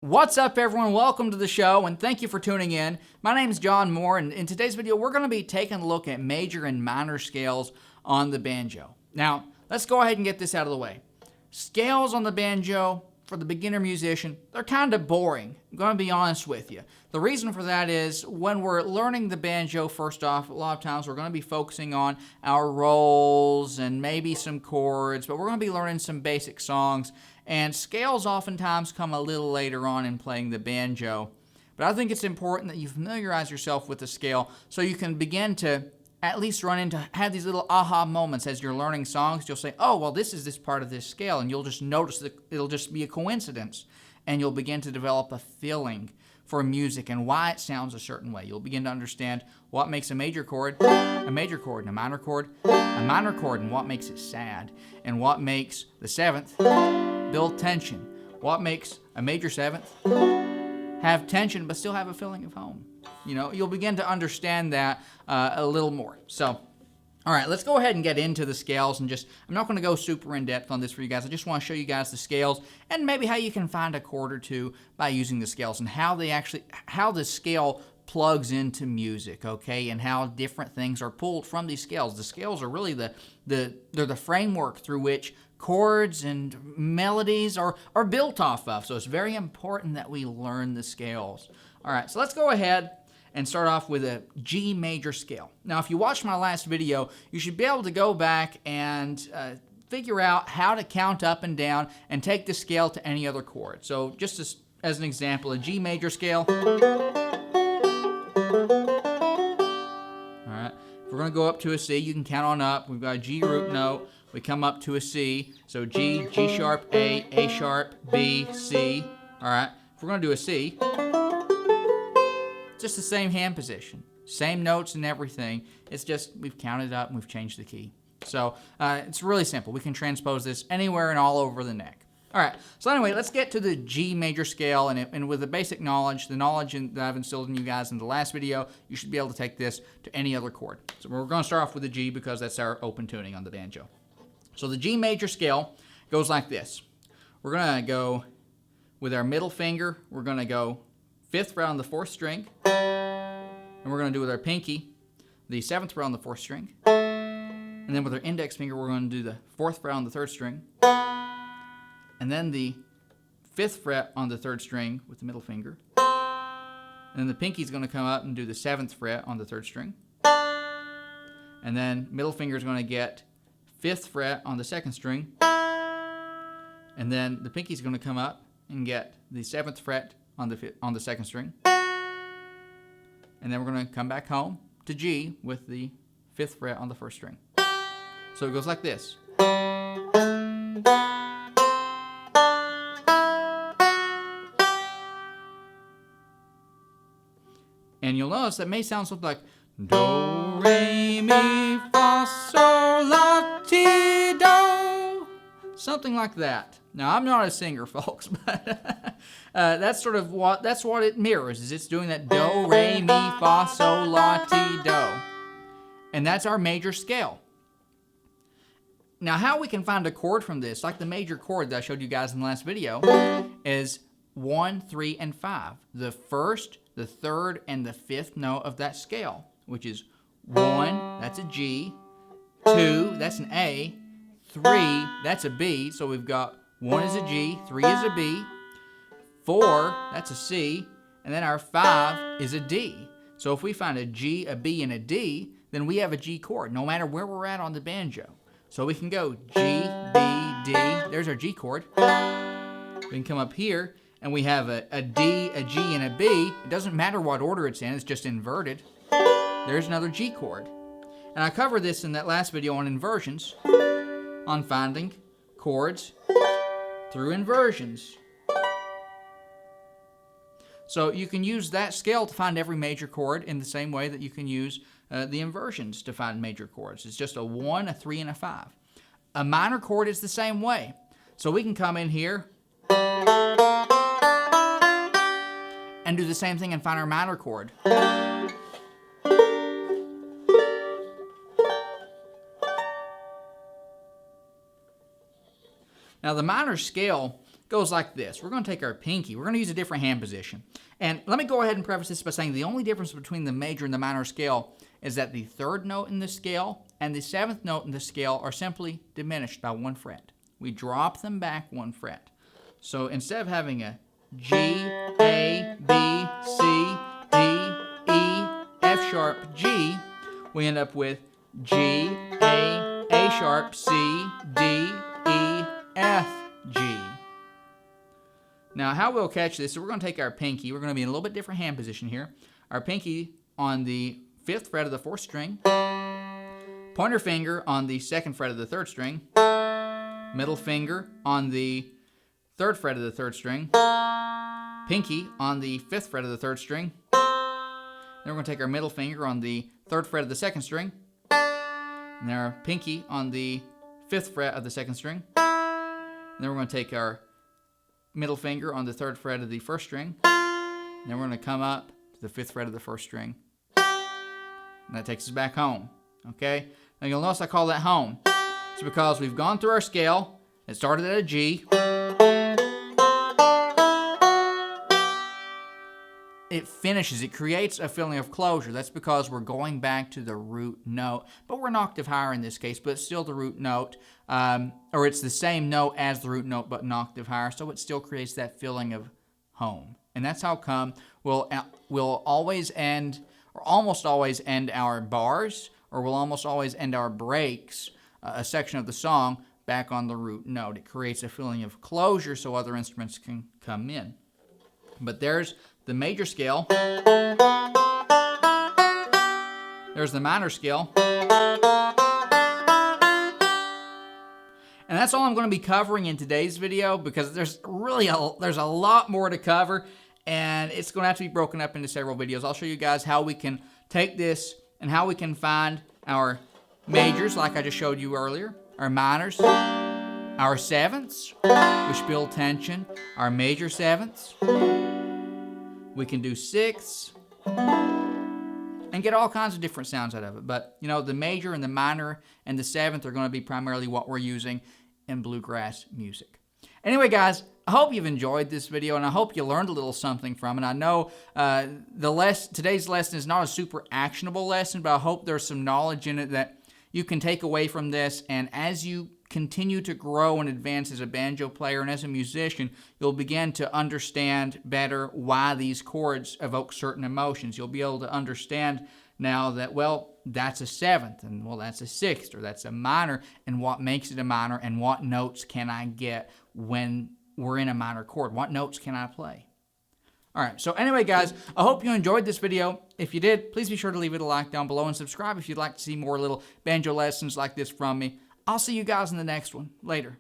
What's up, everyone? Welcome to the show, and thank you for tuning in. My name is John Moore, and in today's video, we're going to be taking a look at major and minor scales on the banjo. Now, let's go ahead and get this out of the way. Scales on the banjo, for the beginner musician, they're kind of boring. I'm going to be honest with you. The reason for that is when we're learning the banjo, first off, a lot of times we're going to be focusing on our rolls and maybe some chords, but we're going to be learning some basic songs. And scales oftentimes come a little later on in playing the banjo. But I think it's important that you familiarize yourself with the scale so you can begin to at least have these little aha moments as you're learning songs. You'll say, oh, well, this is this part of this scale, and you'll just notice that it'll just be a coincidence. And you'll begin to develop a feeling for music and why it sounds a certain way. You'll begin to understand what makes a major chord, and a minor chord, and what makes it sad, and what makes the seventh build tension. What makes a major seventh have tension but still have a feeling of home? You know, you'll begin to understand that a little more. So, all right, let's go ahead and get into the scales and I'm not going to go super in depth on this for you guys. I just want to show you guys the scales and maybe how you can find a chord or two by using the scales and how the scale plugs into music, okay, and how different things are pulled from these scales. The scales are really they're the framework through which chords and melodies are built off of. So it's very important that we learn the scales. All right, so let's go ahead and start off with a G major scale. Now, if you watched my last video, you should be able to go back and figure out how to count up and down and take the scale to any other chord. So just as an example, a G major scale. All right, if we're going to go up to a C, you can count on up. We've got a G root note. We come up to a C. So G, G sharp, A sharp, B, C. All right, if we're going to do a C, just the same hand position, same notes and everything. It's just we've counted up and we've changed the key. So it's really simple. We can transpose this anywhere and all over the neck. All right, so anyway, let's get to the G major scale, and with the basic knowledge, that I've instilled in you guys in the last video, you should be able to take this to any other chord. So we're going to start off with the G because that's our open tuning on the banjo. So the G major scale goes like this. We're going to go with our middle finger, we're going to go 5th fret on the 4th string, and we're going to do with our pinky the 7th fret on the 4th string, and then with our index finger we're going to do the 4th fret on the 3rd string, and then the 5th fret on the 3rd string with the middle finger, and then the pinky is going to come up and do the 7th fret on the 3rd string, and then middle finger is going to get 5th fret on the 2nd string, and then the pinky is going to come up and get the 7th fret on the 2nd string, and then we're going to come back home to G with the 5th fret on the 1st string. So it goes like this. And you'll notice that may sound something like do, re, mi, fa, sol, la, ti, do. Something like that. Now, I'm not a singer, folks, but that's what it mirrors, is it's doing that do, re, mi, fa, sol, la, ti, do. And that's our major scale. Now, how we can find a chord from this, like the major chord that I showed you guys in the last video, is 1, 3, and 5. The 1st, the 3rd, and the 5th note of that scale, which is 1, that's a G, 2, that's an A, 3, that's a B, so we've got 1 is a G, 3 is a B, 4, that's a C, and then our 5 is a D. So if we find a G, a B, and a D, then we have a G chord, no matter where we're at on the banjo. So we can go G, B, D, there's our G chord. We can come up here, and we have a D, a G, and a B. It doesn't matter what order it's in, it's just inverted. There's another G chord. And I covered this in that last video on inversions, on finding chords through inversions. So you can use that scale to find every major chord in the same way that you can use the inversions to find major chords. It's just a 1, a 3, and a 5. A minor chord is the same way. So we can come in here and do the same thing and find our minor chord. Now the minor scale goes like this. We're going to take our pinky. We're going to use a different hand position. And let me go ahead and preface this by saying the only difference between the major and the minor scale is that the third note in the scale and the seventh note in the scale are simply diminished by 1 fret. We drop them back 1 fret. So instead of having a G, A, B, C, D, E, F sharp, G, we end up with G, A sharp, C, D, E, F, G. Now how we'll catch this, so we're going to take our pinky, we're going to be in a little bit different hand position here. Our pinky on the 5th fret of the 4th string, pointer finger on the 2nd fret of the 3rd string, middle finger on the 3rd fret of the 3rd string, pinky on the 5th fret of the 3rd string. Then we're going to take our middle finger on the 3rd fret of the 2nd string, and then our pinky on the 5th fret of the 2nd string. And then we're going to take our middle finger on the 3rd fret of the 1st string, and then we're going to come up to the 5th fret of the 1st string. And that takes us back home. Okay? Now you'll notice I call that home. It's because we've gone through our scale. It started at a G. It finishes, it creates a feeling of closure. That's because we're going back to the root note. But we're an octave higher in this case, but it's still the root note. Or it's the same note as the root note, but an octave higher. So it still creates that feeling of home. And that's how come we'll always end, or almost always end our bars, or we'll almost always end our breaks, a section of the song, back on the root note. It creates a feeling of closure so other instruments can come in. But there's the major scale. There's the minor scale. And that's all I'm going to be covering in today's video, because there's a lot more to cover, and it's going to have to be broken up into several videos. I'll show you guys how we can take this and how we can find our majors, like I just showed you earlier, our minors, our sevenths, which build tension, our major sevenths. We can do sixths and get all kinds of different sounds out of it. But, you know, the major and the minor and the seventh are going to be primarily what we're using in bluegrass music. Anyway, guys, I hope you've enjoyed this video, and I hope you learned a little something from it. I know today's lesson is not a super actionable lesson, but I hope there's some knowledge in it that you can take away from this, and as you continue to grow and advance as a banjo player and as a musician, you'll begin to understand better why these chords evoke certain emotions. You'll be able to understand now that, well, that's a seventh, and well, that's a sixth, or that's a minor, and what makes it a minor, and what notes can I get when we're in a minor chord? What notes can I play? All right, so anyway, guys, I hope you enjoyed this video. If you did, please be sure to leave it a like down below and subscribe if you'd like to see more little banjo lessons like this from me. I'll see you guys in the next one. Later.